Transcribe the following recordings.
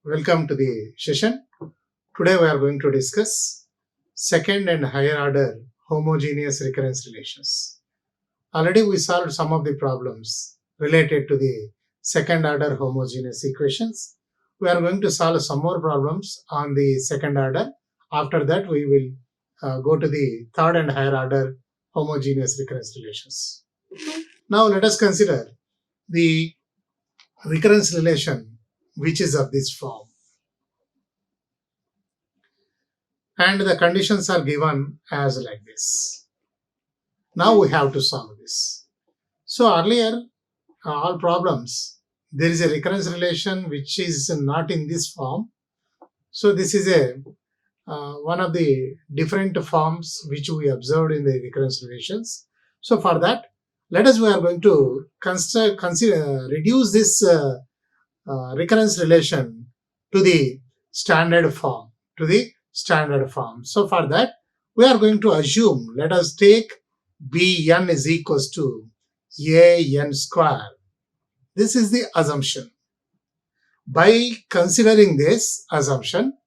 Welcome to the session. Today we are going to discuss second and higher order homogeneous recurrence relations. Already we solved some of the problems related to the second order homogeneous equations. We are going to solve some more problems on the second order. After that we will go to the third and higher order homogeneous recurrence relations. Now let us consider the recurrence relation which is of this form. And the conditions are given as like this. Now we have to solve this. So earlier, all problems, there is a recurrence relation which is not in this form. So this is one of the different forms which we observed in the recurrence relations. So for that, we are going to reduce this recurrence relation to the standard form. So for that, we are going to assume, let us take Bn is equals to An square. This is the assumption. By considering this assumption,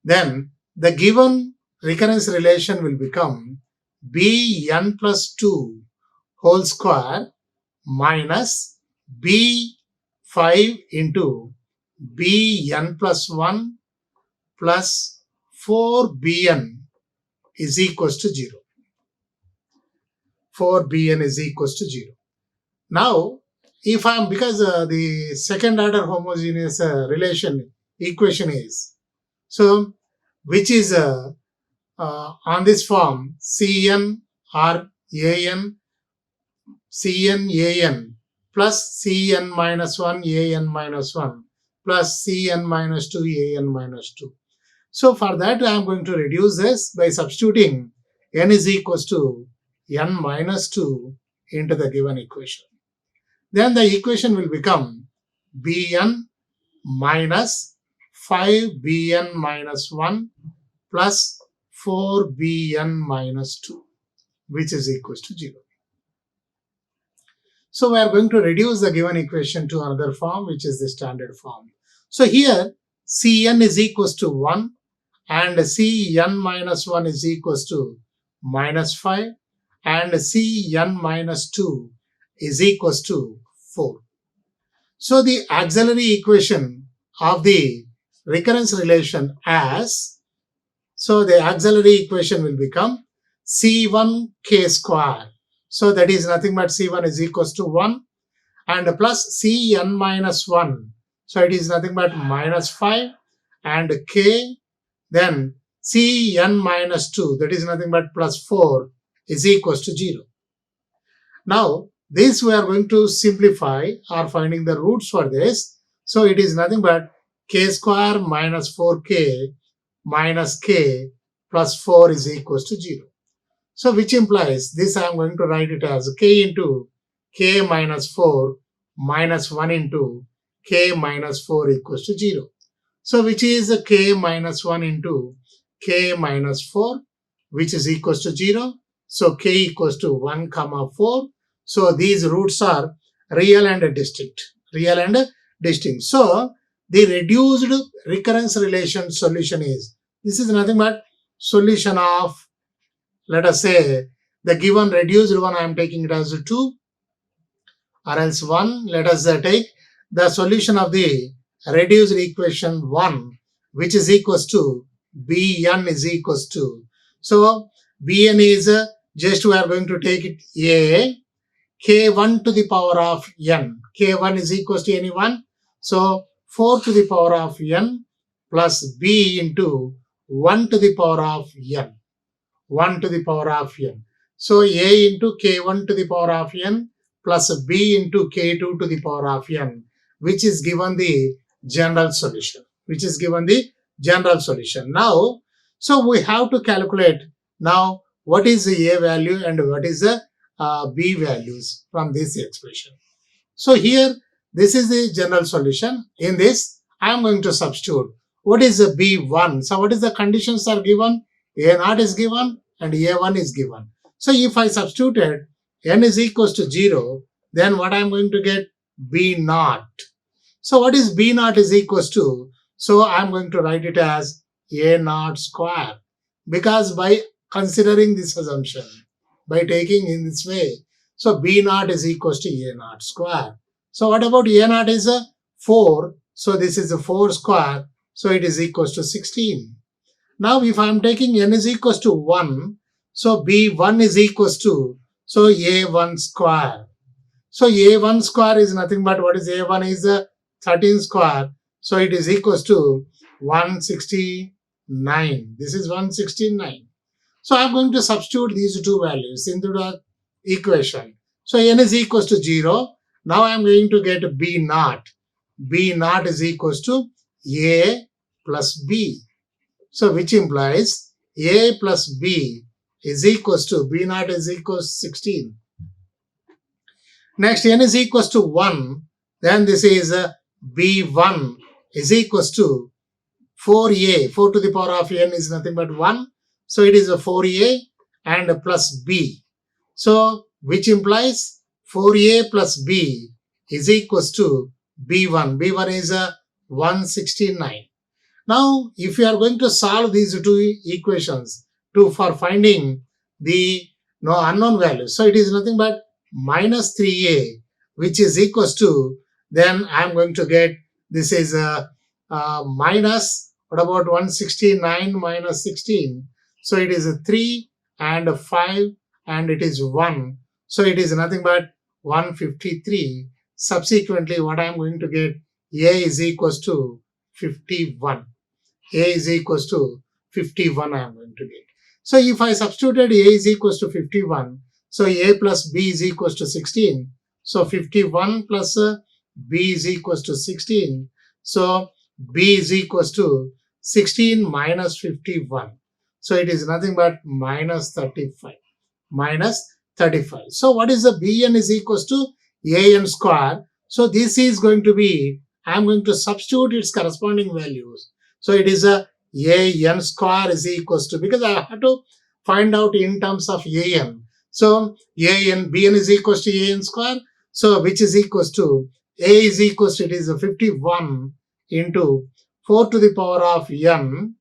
then the given recurrence relation will become Bn plus 2 whole square minus B5 into Bn plus 1 plus 4Bn is equals to 0. 4Bn is equals to 0. Now, if I am, because the second order homogeneous equation is, so which is on this form Cn or An, Cn An plus Cn minus 1 An minus 1 plus Cn minus 2 An minus 2. So for that, I am going to reduce this by substituting n is equals to n minus 2 into the given equation. Then the equation will become Bn minus 5Bn minus 1 plus 4Bn minus 2, which is equals to 0. So we are going to reduce the given equation to another form, which is the standard form. So here, Cn is equals to 1 and Cn minus 1 is equals to minus 5 and Cn minus 2 is equals to 4. So the auxiliary equation of the recurrence relation so the auxiliary equation will become C1k square. So that is nothing but C1 is equals to 1 and plus Cn minus 1. So it is nothing but minus 5 and k, then Cn minus 2, that is nothing but plus 4 is equals to 0. Now, this we are going to simplify or finding the roots for this. So it is nothing but k square minus 4k minus k plus 4 is equals to 0. So which implies this I am going to write it as k into k minus 4 minus 1 into k minus 4 equals to 0. So which is k minus 1 into k minus 4, which is equals to 0. So k equals to 1 comma 4. So these roots are real and distinct. So the reduced recurrence relation solution is, this is nothing but solution of, let us say, the given reduced one I am taking it as 2 or else 1. Let us take the solution of the reduced equation 1, which is equals to Bn is equals to. So Bn is just we are going to take it A, k1 to the power of n. K1 is equals to any 1. So 4 to the power of n plus b into 1 to the power of n. 1 to the power of n. So a into k1 to the power of n plus b into k2 to the power of n, which is given the general solution. Now, so we have to calculate now what is the a value and what is the b values from this expression. So here, this is the general solution. In this, I am going to substitute what is the b1. So what is the conditions are given? A0 is given and a1 is given. So if I substituted n is equals to 0, then what I am going to get? B0. So what is B0 is equals to? So I'm going to write it as A naught square, because by considering this assumption, by taking in this way, so B naught is equals to A naught square. So what about A naught is a 4, so this is a 4 square, so it is equals to 16. Now if I am taking n is equals to 1, so B1 is equals to, so A1 square. So A1 square is nothing but, what is A1 is a 13 square, so it is equals to 169. This is 169. So I'm going to substitute these two values into the equation. So n is equals to 0. Now I'm going to get B naught. B naught is equals to A plus B. So which implies A plus B is equals to, B naught is equals to 16. Next, n is equals to 1. Then this is B1 is equals to 4a. 4 to the power of n is nothing but 1. So it is a 4a and plus b. So which implies 4a plus b is equals to B1. B1 is a 169. Now, if you are going to solve these two equations for finding the unknown values, so it is nothing but minus 3a, which is equals to, then I am going to get, this is minus, what about 169 minus 16? So it is a 3 and a 5 and it is 1. So it is nothing but 153. Subsequently, what I am going to get, A is equals to 51. A is equals to 51 I am going to get. So if I substituted A is equals to 51, so A plus B is equals to 16. So 51 plus B is equals to 16. So B is equals to 16 minus 51. So it is nothing but minus 35. Minus 35. So what is the Bn is equals to An square. So this is going to be, I am going to substitute its corresponding values. So it is a An square is equals to, because I have to find out in terms of An. So Bn is equals to An square. So which is equals to, A is equals to, it is a 51 into 4 to the power of n,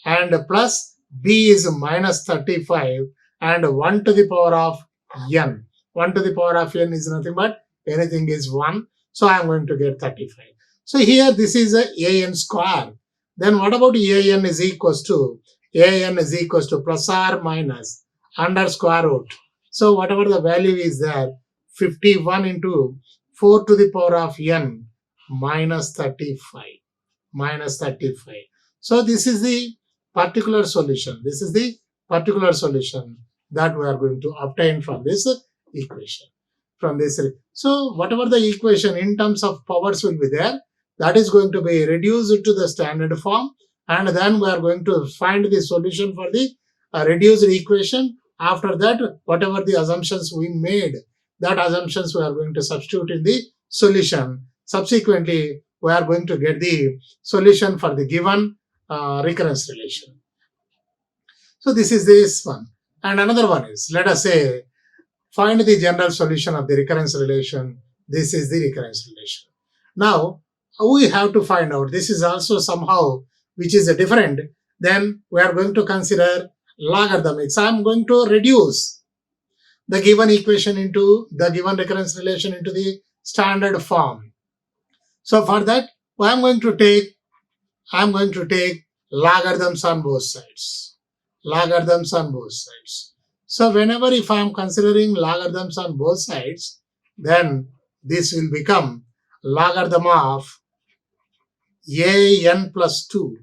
and plus B is minus 35 and 1 to the power of n. 1 to the power of n is nothing but, anything is 1. So I am going to get 35. So here this is a An square. Then what about An is equals to, An is equals to plus or minus under square root. So whatever the value is there, 51 into 4 to the power of n minus 35. Minus 35. So this is the particular solution. This is the particular solution that we are going to obtain from this equation. From this, so whatever the equation in terms of powers will be there, that is going to be reduced to the standard form, and then we are going to find the solution for the reduced equation. After that, whatever the assumptions we made, that assumptions we are going to substitute in the solution. Subsequently, we are going to get the solution for the given recurrence relation. So this is this one. And another one is, let us say, find the general solution of the recurrence relation. This is the recurrence relation. Now, we have to find out, this is also somehow which is a different, then we are going to consider logarithmics. I am going to reduce the given equation into the given recurrence relation into the standard form. So for that, I am going to take logarithms on both sides. Logarithms on both sides. So whenever if I am considering logarithms on both sides, then this will become logarithm of an plus 2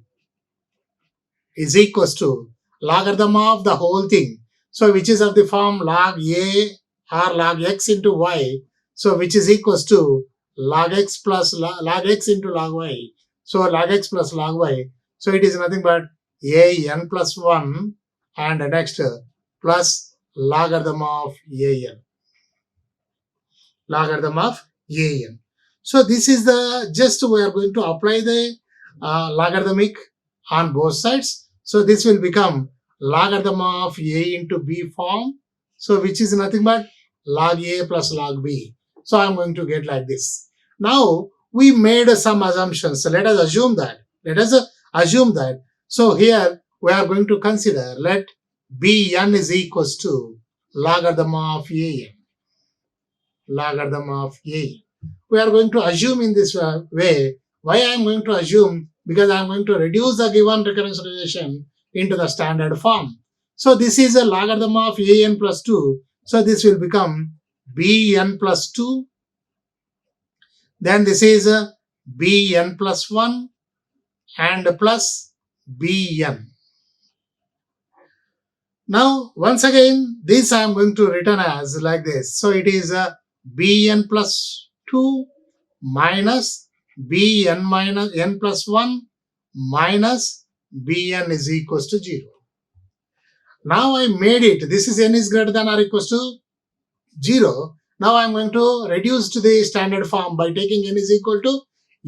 is equals to logarithm of the whole thing. So which is of the form log a or log x into y. So which is equals to log x plus log x into log y. So log x plus log y. So it is nothing but an plus 1 and next plus logarithm of an. Logarithm of an. So this is the, just we are going to apply the logarithmic on both sides. So this will become logarithm of a into b form. So which is nothing but log a plus log b. So I am going to get like this. Now we made some assumptions. So let us assume that Let us assume that. So here we are going to consider, let Bn is equals to logarithm of An. Logarithm of An. We are going to assume in this way. Why I am going to assume? Because I am going to reduce the given recurrence relation into the standard form. So this is a logarithm of An plus 2. So this will become Bn plus 2. Then this is Bn plus 1 and plus Bn. Now, once again, this I am going to written as like this. So it is Bn plus 2 minus Bn minus n plus 1 minus Bn is equals to 0. Now I made it. This is n is greater than or equals to 0. Now I am going to reduce to the standard form by taking n is equal to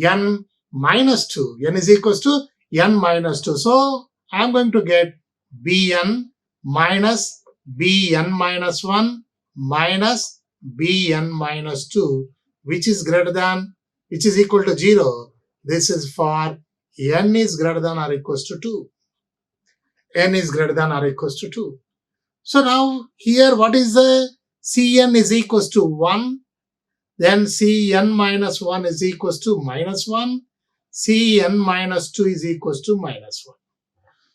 n minus 2. N is equals to n minus 2. So I am going to get Bn minus Bn minus 1 minus Bn minus 2, which is equal to 0. This is for n is greater than or equals to 2. N is greater than or equals to 2. So now here what is the Cn is equals to 1. Then Cn minus 1 is equals to minus 1. Cn minus 2 is equals to minus 1.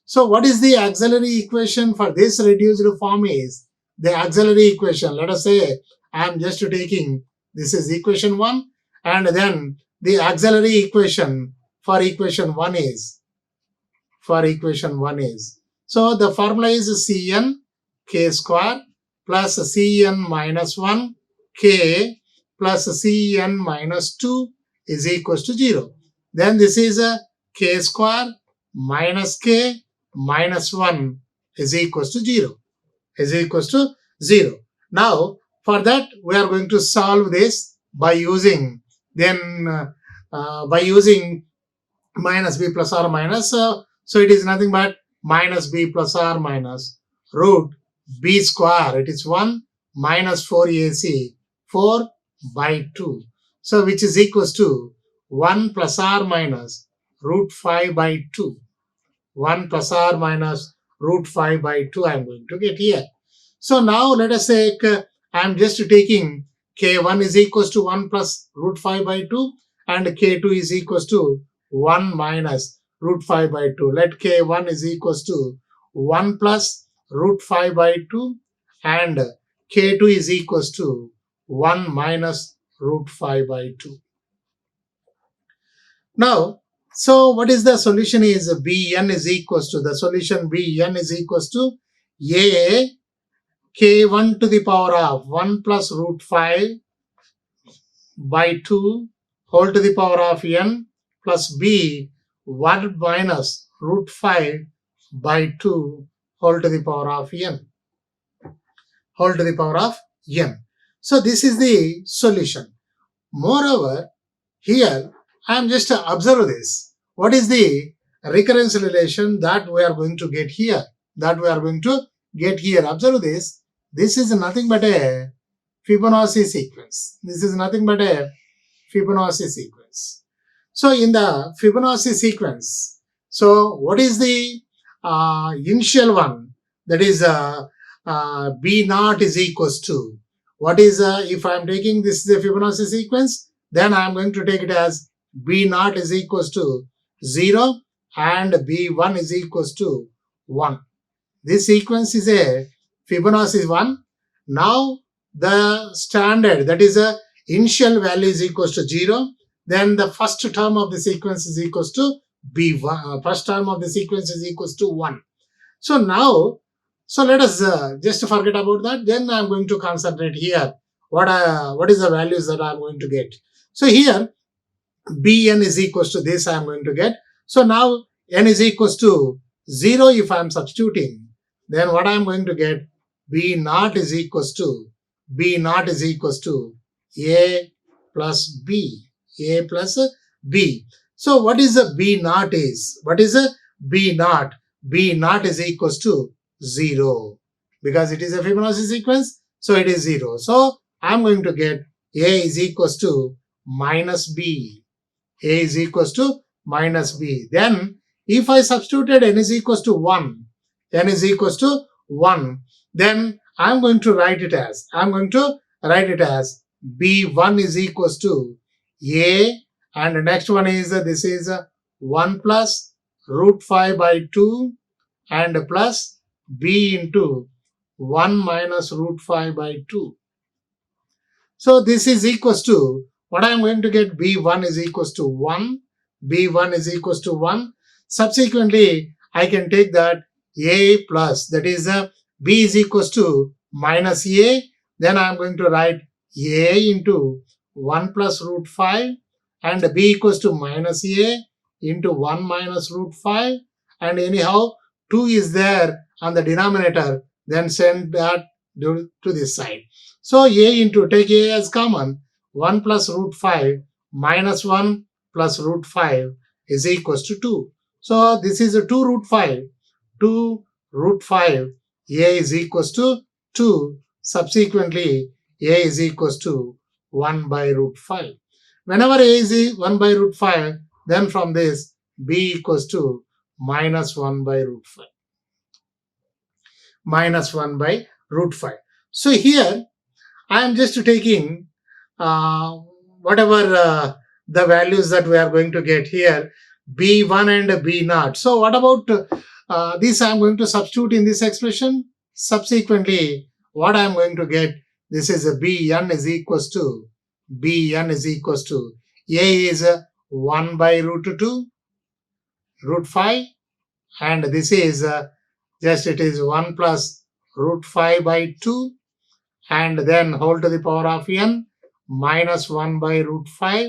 So what is the auxiliary equation for this reduced form is the auxiliary equation. Let us say I am just taking this is equation 1 and then the auxiliary equation for equation 1 is so the formula is Cn k square plus Cn minus 1 k plus Cn minus 2 is equals to 0. Then this is a k square minus k minus 1 is equals to 0. Now for that we are going to solve this by using minus b plus or minus. So it is nothing but minus b plus or minus root b square. It is 1 minus 4ac 4 by 2. So which is equals to 1 plus or minus root 5 by 2. 1 plus or minus root 5 by 2 I am going to get here. So now let us say I am just taking k1 is equals to 1 plus root 5 by 2 and k2 is equals to 1 minus root 5 by 2. Let k1 is equals to 1 plus root 5 by 2 and k2 is equals to 1 minus root 5 by 2. Now, so what is the solution is Bn is equals to, the solution Bn is equals to a k1 to the power of 1 plus root 5 by 2 whole to the power of n plus b 1 minus root 5 by 2 whole to the power of n. So this is the solution. Moreover, here I am just to observe this. What is the recurrence relation that we are going to get here? Observe this. This is nothing but a Fibonacci sequence. So in the Fibonacci sequence, so what is the initial one? That is B naught is equals to, what is if I am taking this is a Fibonacci sequence, then I am going to take it as B naught is equals to 0 and B1 is equals to 1. This sequence is a Fibonacci 1. Now the standard, that is a initial value is equals to 0. Then the first term of the sequence is equals to B1. First term of the sequence is equals to 1. So now, so let us just forget about that. Then I am going to concentrate here. What is the values that I am going to get? So here Bn is equals to this I am going to get. So now n is equals to 0 if I am substituting. Then what I am going to get? B naught is equals to a plus b. So what is the B naught is? What is a B naught? B naught is equals to 0 because it is a Fibonacci sequence. So it is 0. So I am going to get a is equals to minus b. A is equals to minus b. Then if I substituted n is equals to 1, n is equals to 1, then I'm going to write it as, b1 is equals to a, and the next one is, this is 1 plus root 5 by 2 and plus b into 1 minus root 5 by 2. So this is equals to, what I am going to get, b1 is equals to 1, b1 is equals to 1. Subsequently, I can take that a plus, that is b is equals to minus a. Then I am going to write a into 1 plus root 5 and b equals to minus a into 1 minus root 5, and anyhow 2 is there on the denominator, then send that to this side. So a into, take a as common, 1 plus root 5 minus 1 plus root 5 is equals to 2. So this is a 2 root 5. 2 root 5, a is equals to 2. Subsequently, a is equals to 1 by root 5. Whenever a is 1 by root 5, then from this b equals to minus 1 by root 5. Minus 1 by root 5. So here I am just taking whatever the values that we are going to get here, b1 and b0. So what about this? I am going to substitute in this expression. Subsequently, what I am going to get, this is a bn is equals to, a is 1 by root 2, root 5, and this is just it is 1 plus root 5 by 2, and then whole to the power of n minus 1 by root 5,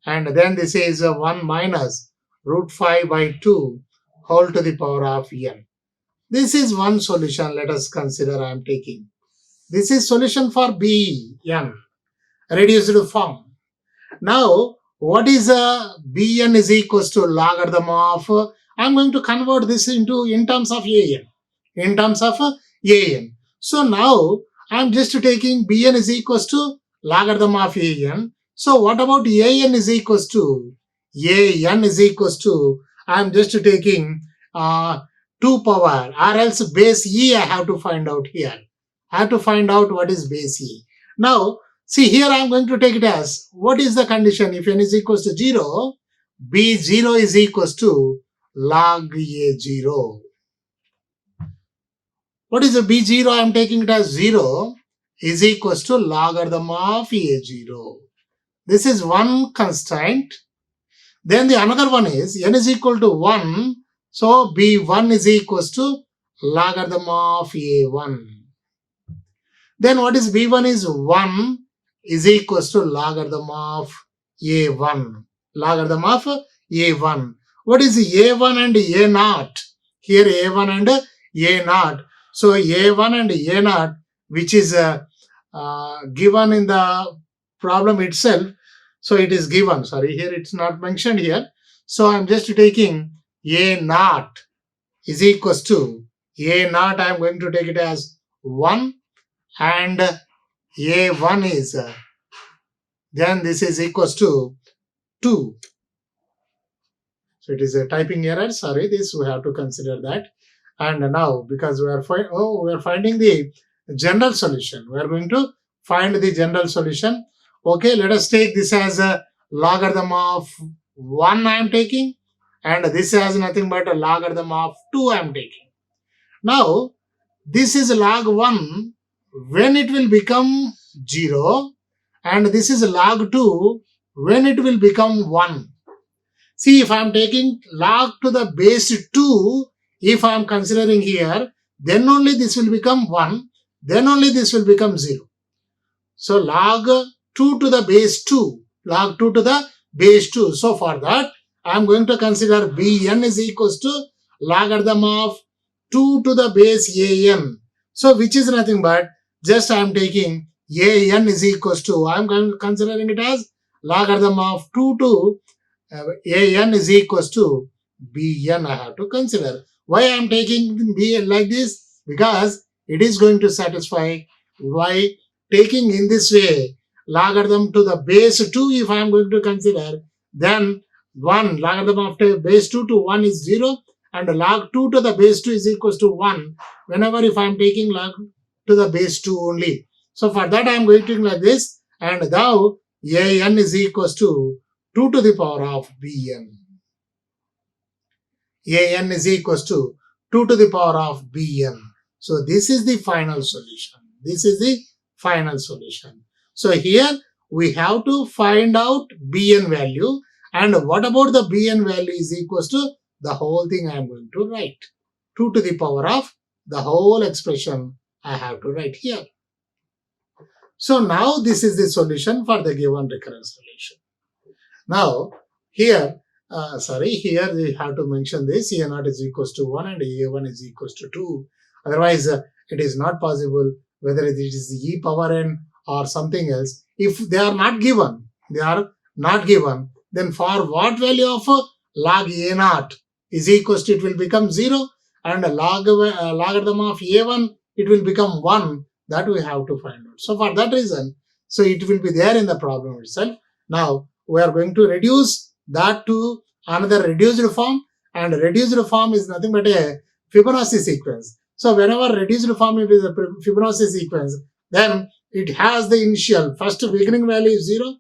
and then this is 1 minus root 5 by 2 whole to the power of n. This is one solution. Let us consider I am taking. This is solution for bn, reduced form. Now, what is bn is equals to logarithm of, I am going to convert this into in terms of an. In terms of an. So now, I am just taking bn is equals to logarithm of an. So what about an is equals to, I am just taking 2 power, or else base e I have to find out here. I have to find out what is base e. Now, see here I am going to take it as, what is the condition? If n is equals to 0, b0 is equals to log a0. What is the b0? I am taking it as 0 is equals to logarithm of a0. This is one constraint. Then the another one is n is equal to 1. So b1 is equals to logarithm of a1. Then what is b1 is 1 is equals to logarithm of a1. Logarithm of a1. What is a1 and a0? Here a1 and a0. So a1 and a0, which is given in the problem itself. So it is given. Sorry, here it's not mentioned here. So I'm just taking a0 is equals to a0. I am going to take it as 1, and a1 is then this is equals to 2. So it is a typing error. Sorry, this we have to consider that. And now, because we are finding the general solution, we are going to find the general solution. Okay, let us take this as a logarithm of 1 I am taking, and this has nothing but a logarithm of 2 I am taking. Now, this is log 1 when it will become 0, and this is log 2 when it will become 1. See, if I am taking log to the base 2, if I am considering here, then only this will become 1, then only this will become 0. So, log 2 to the base 2, log 2 to the base 2. So, for that, I am going to consider bn is equals to logarithm of 2 to the base an. So, which is nothing but just I am taking an is equals to, I am considering it as logarithm of 2 to an is equals to bn I have to consider. Why I am taking bn like this? Because it is going to satisfy by taking in this way logarithm to the base 2 if I am going to consider, then 1 logarithm of base 2 to 1 is 0, and log 2 to the base 2 is equals to 1 whenever if I am taking log to the base 2 only. So for that I am going to like this, and now an is equals to 2 to the power of bn. An is equals to 2 to the power of bn. So this is the final solution. This is the final solution. So here we have to find out bn value, and what about the bn value is equals to the whole thing I am going to write. 2 to the power of the whole expression I have to write here. So now this is the solution for the given recurrence relation. Now here, here we have to mention this, A0 is equals to 1 and A1 is equals to 2. Otherwise, it is not possible whether it is e power n or something else. If they are not given, then for what value of log A0 is equals to, it will become 0, and logarithm of A1, it will become 1. That we have to find out. So for that reason, so it will be there in the problem itself. Now we are going to reduce that to another reduced form, and reduced form is nothing but a Fibonacci sequence. So whenever reduced form is a Fibonacci sequence, then it has the initial first beginning value is 0,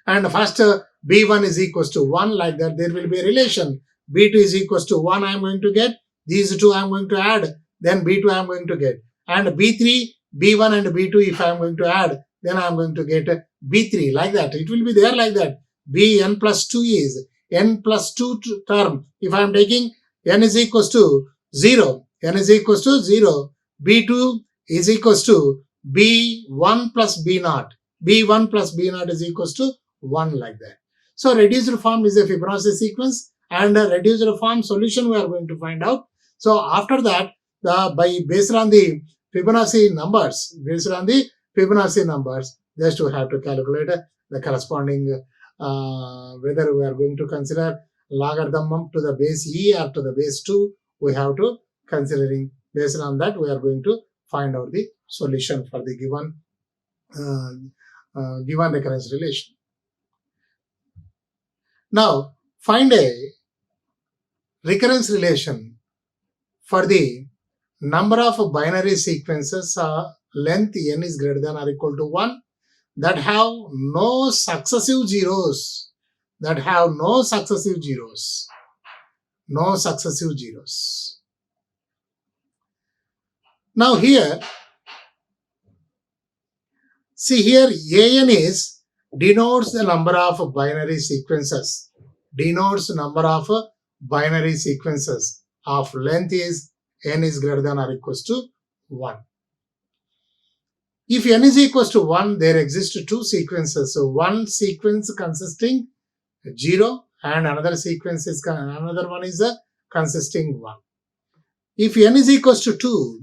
and first b1 is equals to 1, like that. There will be a relation. b2 is equals to 1 I am going to get. These two I am going to add. Then b2 I am going to get. And b3, b1 and b2 if I am going to add, then I am going to get b3, like that. It will be there like that. bn plus 2 is n plus 2 term. If I am taking n is equals to 0, n is equals to 0, b2 is equals to b1 plus b0. b1 plus b0 is equals to 1, like that. So reduced form is a Fibonacci sequence, and a reduced form solution we are going to find out. So after that, based on the Fibonacci numbers, just we have to calculate the corresponding whether we are going to consider logarithm to the base e or to the base 2. We have to considering, based on that we are going to find out the solution for the given recurrence relation. Now find a recurrence relation for the number of binary sequences length n is greater than or equal to 1 that have no successive zeros. No successive zeros. Now here, see here, an is denotes the number of binary sequences. Of length is n is greater than or equals to 1. If n is equals to 1, there exist two sequences. So one sequence consisting 0 and another one is consisting 1. If n is equals to 2,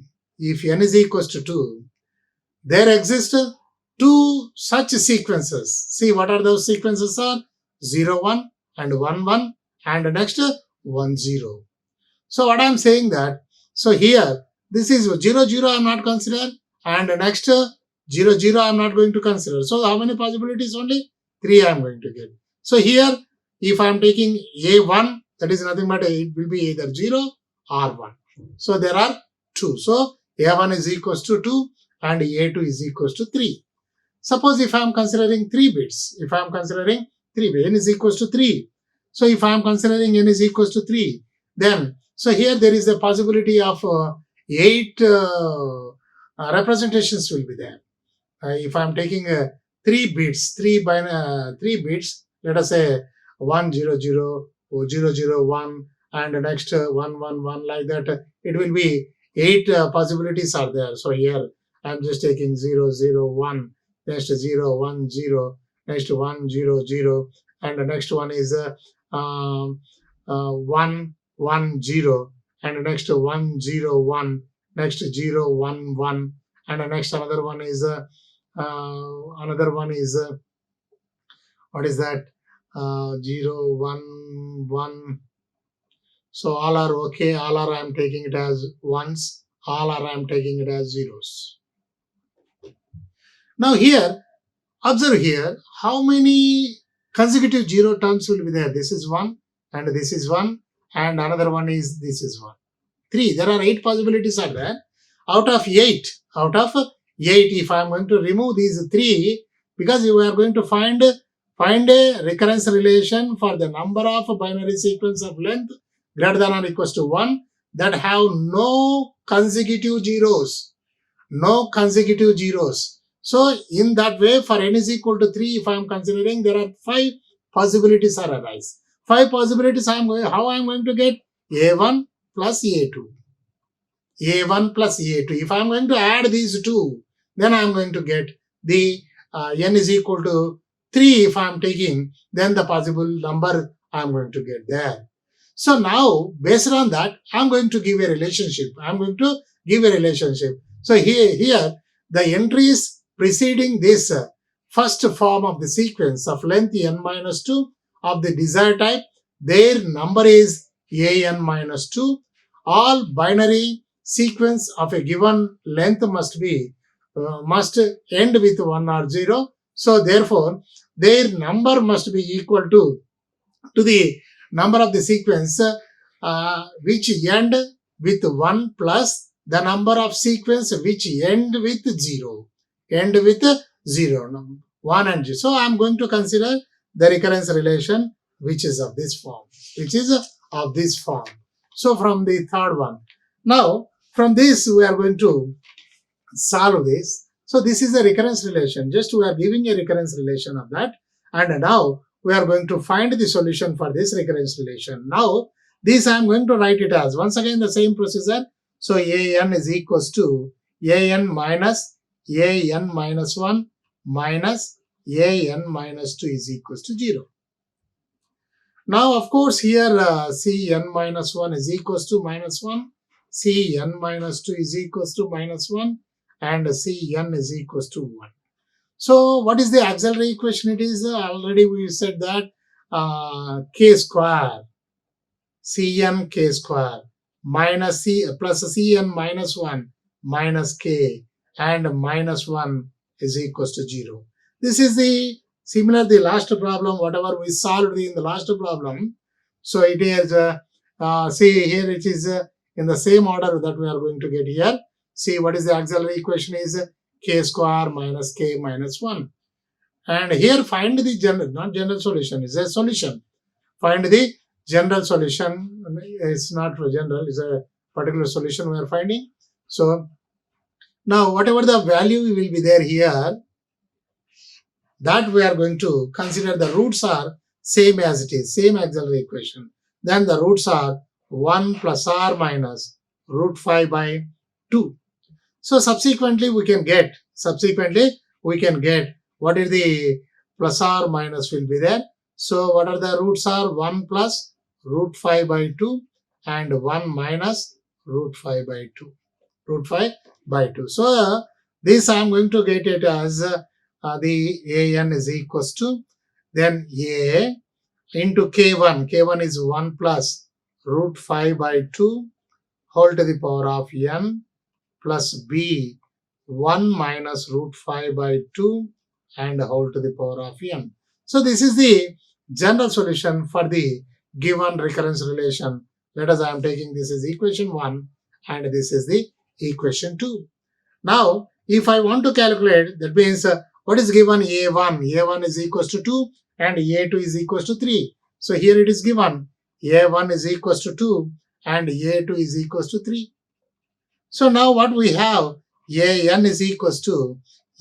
there exist two such sequences. See what are those sequences are? 0, 1 and 1, 1 and next 1, 0. So what I am saying that, so here this is 0, 0 I am not considering, and next 0, 0 I am not going to consider. So how many possibilities? Only 3 I am going to get. So here if I am taking a1, that is nothing but it will be either 0 or 1. So there are 2. So a1 is equals to 2 and a2 is equals to 3. Suppose if I am considering 3 bits, n is equals to 3. So if I am considering n is equals to 3, then so here there is a possibility of 8 representations will be there. If I am taking 3 bits, let us say 1, 0, 0, 0, 0, 1, and next 1, 1, 1, like that. It will be 8 possibilities are there. So here I am just taking 0, 0, 1, next 0, 1, 0, next 1, 0, 0, and the next one is 1, 1, 0, and the next 1, 0, 1, next 0, 1, 1, and the next another one is what is that? 0, 1, 1. So all are okay. All are I am taking it as ones. All are I am taking it as zeros. Now here, observe here how many Consecutive 0 terms will be there. This is 1 and this is 1 and another one is this is 1. 3. There are 8 possibilities are there. Out of 8, if I am going to remove these 3, because you are going to find a recurrence relation for the number of binary sequence of length greater than or equals to 1 that have no consecutive zeros. No consecutive zeros. So in that way, for n is equal to 3, if I am considering, there are 5 possibilities are arise. 5 possibilities how I am going to get A1 plus A2. A1 plus A2. If I am going to add these two, then I am going to get the n is equal to 3 if I am taking, then the possible number I am going to get there. So now, based on that, I am going to give a relationship. So here the entries preceding this first form of the sequence of length n minus 2 of the desired type, their number is an minus 2. All binary sequence of a given length must end with 1 or 0. So therefore, their number must be equal to the number of the sequence which end with 1 plus the number of sequence which end with 0. 1 and 0. So I am going to consider the recurrence relation which is of this form. So from the third one. Now from this we are going to solve this. So this is a recurrence relation. Just we are giving a recurrence relation of that. And now we are going to find the solution for this recurrence relation. Now this I am going to write it as once again the same procedure. So an is equals to an minus 1 minus an minus 2 is equals to 0. Now of course here cn minus 1 is equals to minus 1, cn minus 2 is equals to minus 1 and cn is equals to 1. So what is the auxiliary equation? It is already we said that k square, cn k square minus c plus cn minus 1 minus k and minus 1 is equals to 0. This is the last problem, whatever we solved in the last problem. So it is, see here it is in the same order that we are going to get here. See what is the auxiliary equation is k square minus k minus 1. And here find the general solution, is a solution. Find the general solution, it's not general, it's a particular solution we are finding. So now whatever the value will be there here, that we are going to consider the roots are same as it is, same auxiliary equation. Then the roots are 1 plus r minus root 5 by 2. So subsequently we can get what is the plus r minus will be there. So what are the roots are 1 plus root 5 by 2 and 1 minus root 5 by 2. So this I am going to get it as the an is equals to then a into k1. K1 is 1 plus root 5 by 2 whole to the power of n plus b 1 minus root 5 by 2 and whole to the power of n. So this is the general solution for the given recurrence relation. Let us, I am taking this is equation 1 and this is the equation 2. Now if I want to calculate, that means what is given a1? A1 is equals to 2 and a2 is equals to 3. So here it is given a1 is equals to 2 and a2 is equals to 3. So now what we have, an is equals to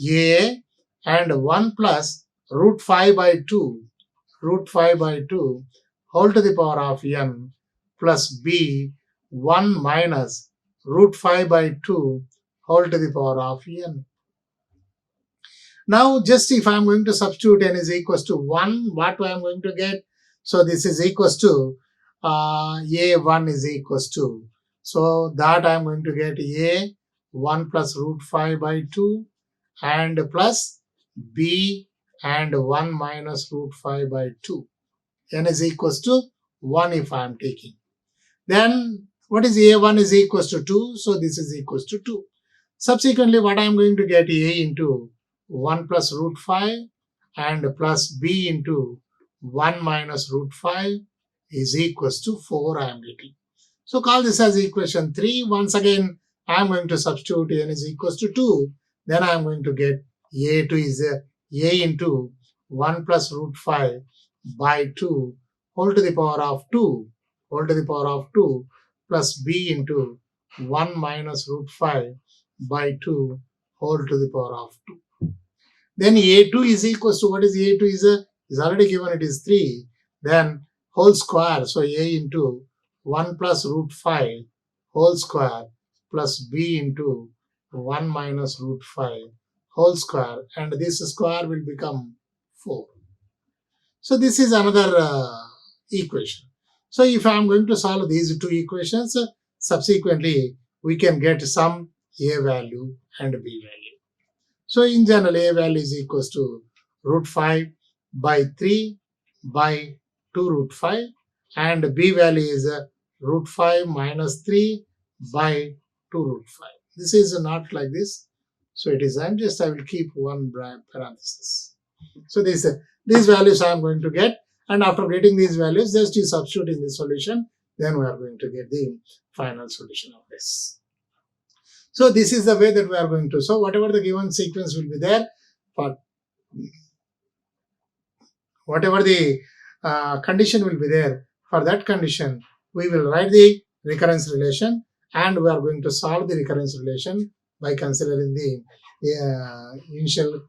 a and 1 plus root 5 by 2 whole to the power of n plus b 1 minus root 5 by 2 whole to the power of n. Now just if I am going to substitute n is equals to 1, what I am going to get? So this is equals to a1 is equals to, so that I am going to get a 1 plus root 5 by 2 and plus b and 1 minus root 5 by 2. N is equals to 1 if I am taking. Then what is a1 is equals to 2, so this is equals to 2. Subsequently what I am going to get a into 1 plus root 5 and plus b into 1 minus root 5 is equals to 4 I am getting. So call this as equation 3. Once again, I am going to substitute n is equals to 2. Then I am going to get a2 is a into 1 plus root 5 by 2 whole to the power of 2 plus b into 1 minus root 5 by 2 whole to the power of 2. Then a2 is equals to, what is a2 is already given, it is 3. Then whole square, so a into 1 plus root 5 whole square plus b into 1 minus root 5 whole square, and this square will become 4. So this is another equation. So if I am going to solve these two equations, subsequently we can get some a value and b value. So in general, a value is equals to root 5 by 3 by 2 root 5, and b value is root 5 minus 3 by 2 root 5. This is not like this. So it is, I will keep one parenthesis. So these values I am going to get, and after getting these values, just you substitute in the solution, then we are going to get the final solution of this. So this is the way that we are going to. So whatever the given sequence will be there, for whatever the condition will be there, for that condition, we will write the recurrence relation, and we are going to solve the recurrence relation by considering the initial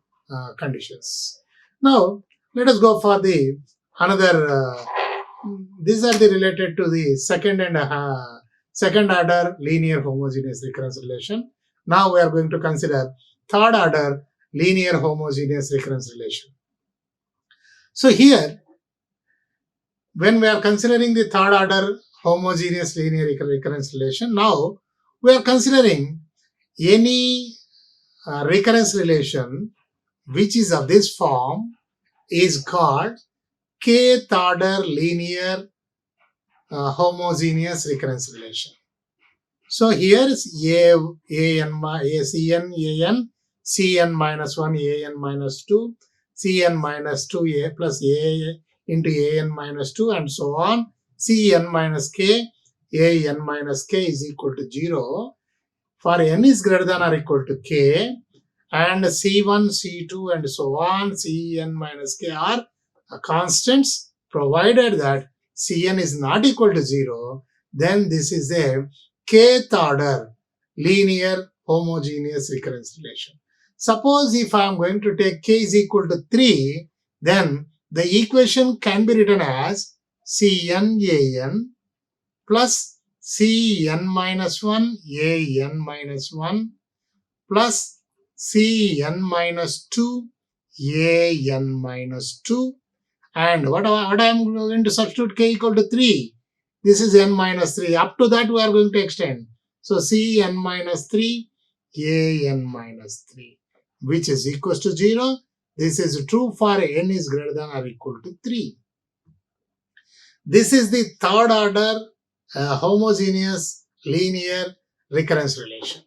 conditions. Now, let us go for the another. These are the related to the second order linear homogeneous recurrence relation. Now we are going to consider third order linear homogeneous recurrence relation. So here, when we are considering the third order homogeneous linear recurrence relation, now we are considering any recurrence relation which is of this form is called kth order linear homogeneous recurrence relation. So here is Cn minus 1, An minus 2, Cn minus 2a plus a into An minus 2, and so on. Cn minus k, An minus k is equal to 0. For n is greater than or equal to k, and C1, C2, and so on, Cn minus k are constants, provided that Cn is not equal to 0, then this is a kth order linear homogeneous recurrence relation. Suppose if I am going to take k is equal to 3, then the equation can be written as Cn An plus Cn minus 1 An minus 1 plus Cn minus 2 An minus 2, and what I am going to substitute k equal to 3. This is n minus 3. Up to that we are going to extend. So Cn minus 3 An minus 3, which is equals to 0. This is true for n is greater than or equal to 3. This is the third order homogeneous linear recurrence relation.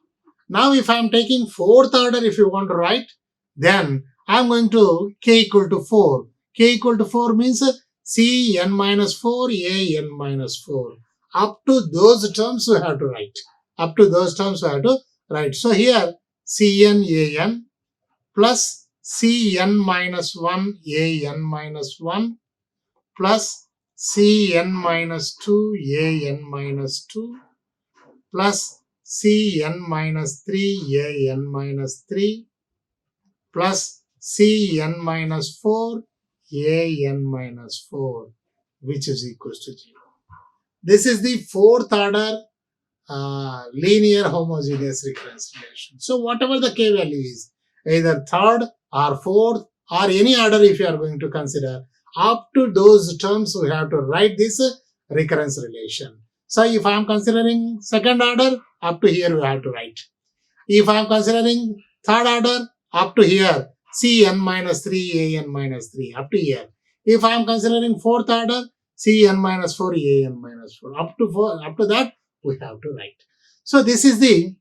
Now if I am taking fourth order, if you want to write, then I am going to k equal to 4. K equal to 4 means Cn minus 4, An minus 4. Up to those terms we have to write. So here Cn An plus Cn minus 1 An minus 1 plus Cn minus 2 An minus 2 plus Cn minus 3 An minus 3 plus Cn minus 4 An minus 4, which is equals to 0. This is the fourth order linear homogeneous recurrence relation. So whatever the k value is, either third or fourth or any order if you are going to consider, up to those terms we have to write this recurrence relation. So if I am considering second order, up to here we have to write. If I am considering third order, up to here Cn minus 3 An minus 3, up to here. If I am considering fourth order, Cn minus 4 An minus 4, up to that we have to write. So this is the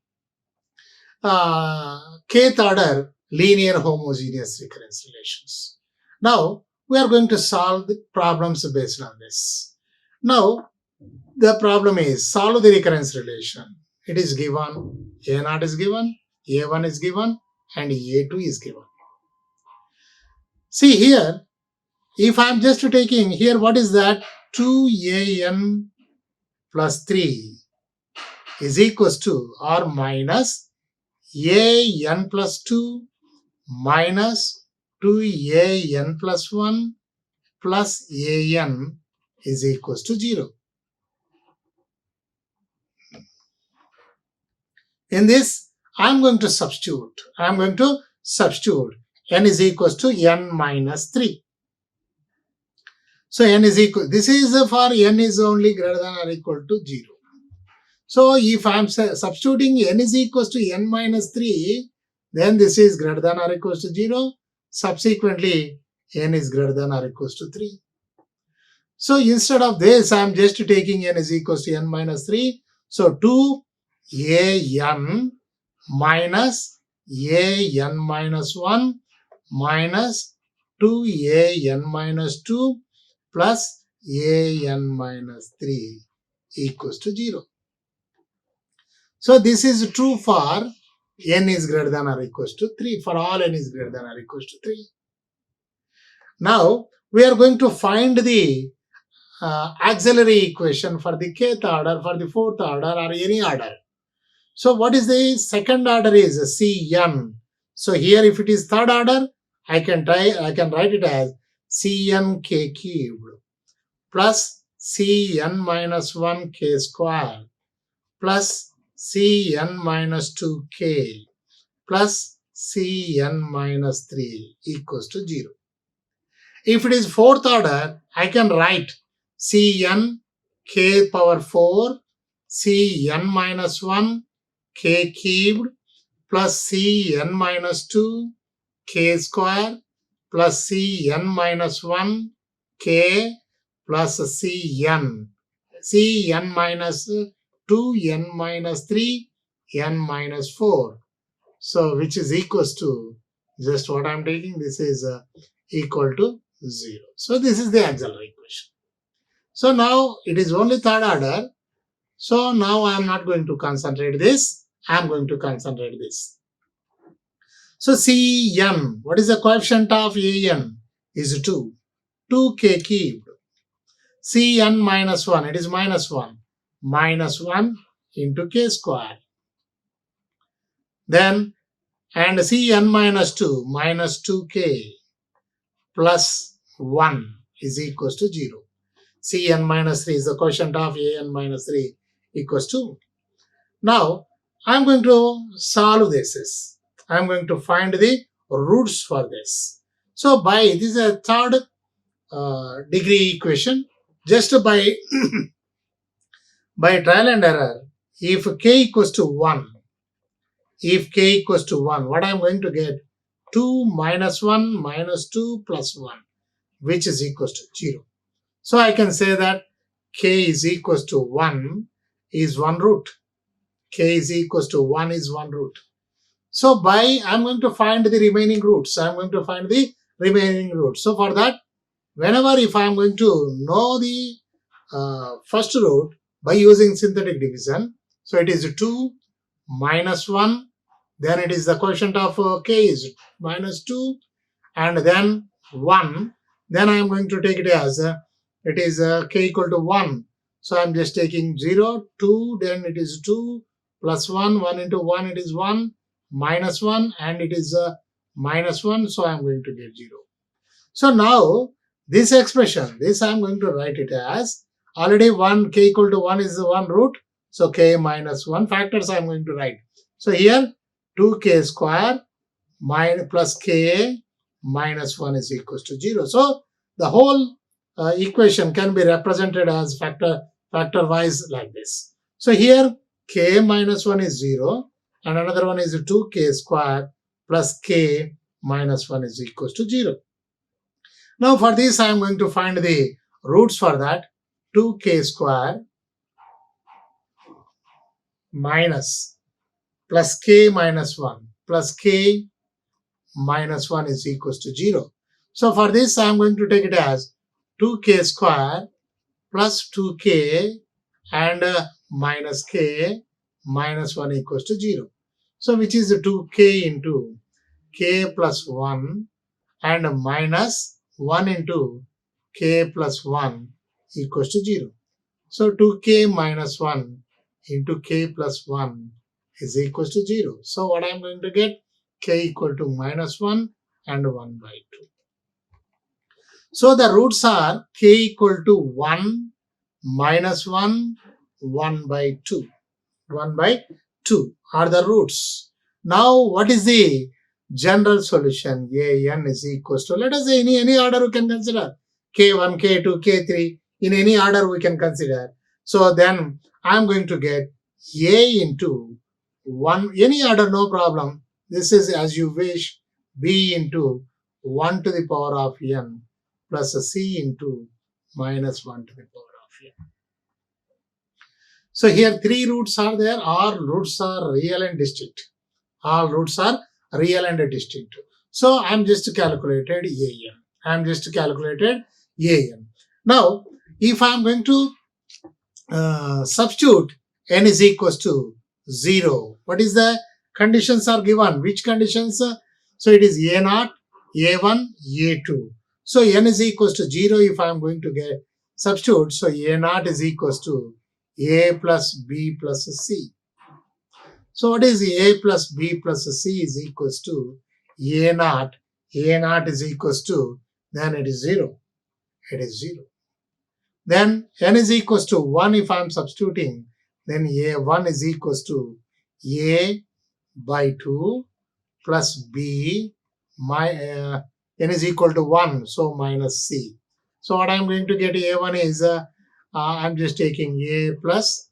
kth order linear homogeneous recurrence relations. Now we are going to solve the problems based on this. Now, the problem is solve the recurrence relation. It is given, A0 is given, A1 is given, and A2 is given. See here, if I am just taking here, what is that? 2an plus 3 is equals to or minus an plus 2 minus 2an plus 1 plus an is equals to 0. In this, I am going to substitute. N is equals to n minus 3. So n is equal, this is for n is only greater than or equal to 0. So if I am substituting n is equals to n minus 3, then this is greater than or equals to 0. Subsequently, n is greater than or equals to 3. So instead of this, I am just taking n is equals to n minus 3. So 2an minus an minus 1 minus 2an minus 2 plus an minus 3 equals to 0. So this is true for n is greater than or equals to 3. For all n is greater than or equals to 3. Now we are going to find the auxiliary equation for the kth order, for the fourth order, or any order. So what is the second order is Cn. So here if it is third order, I can write it as Cn k cubed plus Cn minus 1 k square plus Cn minus 2k plus Cn minus 3 equals to 0. If it is fourth order, I can write Cn k power 4 Cn minus 1 k cubed plus Cn minus 2 k square plus Cn minus 1 k plus Cn minus 2 n minus 3 n minus 4. So which is equals to, just what I am taking, this is equal to 0. So this is the auxiliary equation. So now it is only third order. So now I am not going to concentrate this. I am going to concentrate this. So Cn, what is the coefficient of An? Is 2. 2k cubed. Cn minus 1, it is minus 1. Minus 1 into k square. Then, and Cn minus 2, minus 2k plus 1 is equals to 0. Cn minus 3 is the quotient of An minus 3 equals to. Now, I am going to solve this. I am going to find the roots for this. So, this is a third degree equation. Just by trial and error, if k equals to 1, what I am going to get? 2 minus 1 minus 2 plus 1, which is equals to 0. So I can say that k is equals to 1 is one root. K is equals to 1 is one root. So I'm going to find the remaining roots. So for that, whenever if I am going to know the first root by using synthetic division, so it is 2 minus 1, then it is the quotient of k is minus 2, and then 1, then I am going to take it as it is k equal to 1. So I am just taking 0, 2, then it is 2 plus 1, 1 into 1 it is 1, minus 1, and it is minus 1, so I am going to get 0. So now this expression, this I am going to write it as already 1, k equal to 1 is the one root, so k minus 1 factors I am going to write. So here 2k square minus plus ka minus 1 is equals to 0. So the whole equation can be represented as factor wise like this. So here k minus 1 is 0 and another one is 2k square plus k minus 1 is equals to 0. Now for this I am going to find the roots for that. 2k square minus plus k minus 1 plus k minus 1 is equals to 0. So for this, I am going to take it as 2k square plus 2k and minus k minus 1 equals to 0. So which is 2k into k plus 1 and minus 1 into k plus 1 equals to 0. So 2k minus 1 into k plus 1 is equals to 0. So what I am going to get? K equal to minus 1 and 1 by 2. So the roots are k equal to 1, minus 1, 1 by 2. 1 by 2 are the roots. Now what is the general solution? An is equals to, let us say any order we can consider. K1, K2, K3, in any order we can consider. So then I am going to get A into 1, any order, no problem. This is as you wish, B into 1 to the power of n plus a C into minus 1 to the power of n. So here 3 roots are there. All roots are real and distinct. All roots are real and distinct. So I am just calculated an. I am just calculated an. Now, if I am going to substitute n is equals to 0, what is the conditions are given? Which conditions? So it is a0, a1, a2. So n is equals to 0 if I am going to get substitute. So a0 is equals to a plus b plus c. So what is a plus b plus c is equals to a0. A0 is equals to, then it is 0. It is 0. Then n is equals to 1 if I am substituting, then a1 is equals to a by 2 plus b, n is equal to 1, so minus c. So what I am going to get a1 is, I am just taking a plus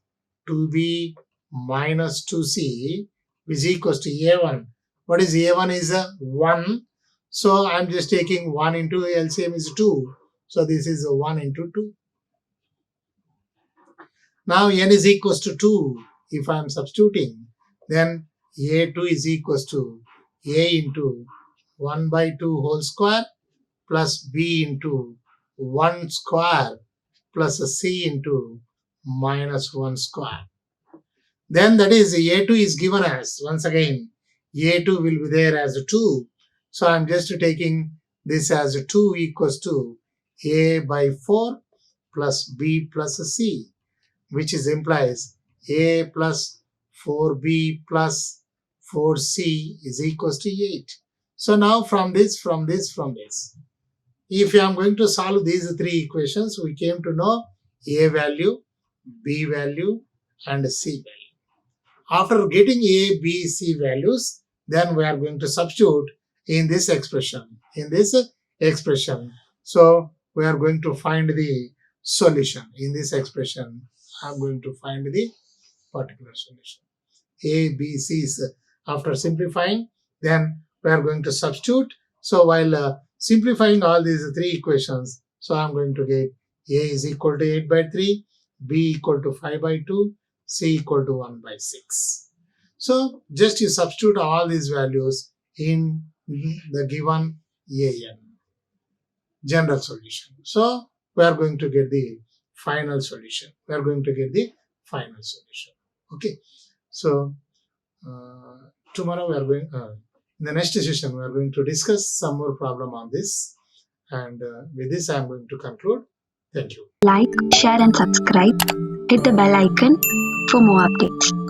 2b minus 2c is equals to a1. What is a1 is 1. So I am just taking 1 into LCM is 2. So this is 1 into 2. Now n is equals to 2. If I am substituting, then a2 is equals to a into 1 by 2 whole square plus b into 1 square plus a c into minus 1 square. Then that is a2 is given as, once again, a2 will be there as 2. So I am just taking this as 2 equals to a by 4 plus b plus c, which is implies a plus 4b plus 4c is equals to 8. So now from this, if I am going to solve these 3 equations, we came to know a value, b value and c value. After getting a, b, c values, then we are going to substitute in this expression. So we are going to find the solution. In this expression, I am going to find the particular solution. A, B, C is after simplifying, then we are going to substitute. So while simplifying all these 3 equations, so I am going to get A is equal to 8 by 3, B equal to 5 by 2, C equal to 1 by 6. So just you substitute all these values in the given AN, general solution. So we are going to get the final solution. Okay. So tomorrow we are going, in the next session, we are going to discuss some more problem on this. And with this, I am going to conclude. Thank you. Like, share and subscribe. Hit the bell icon for more updates.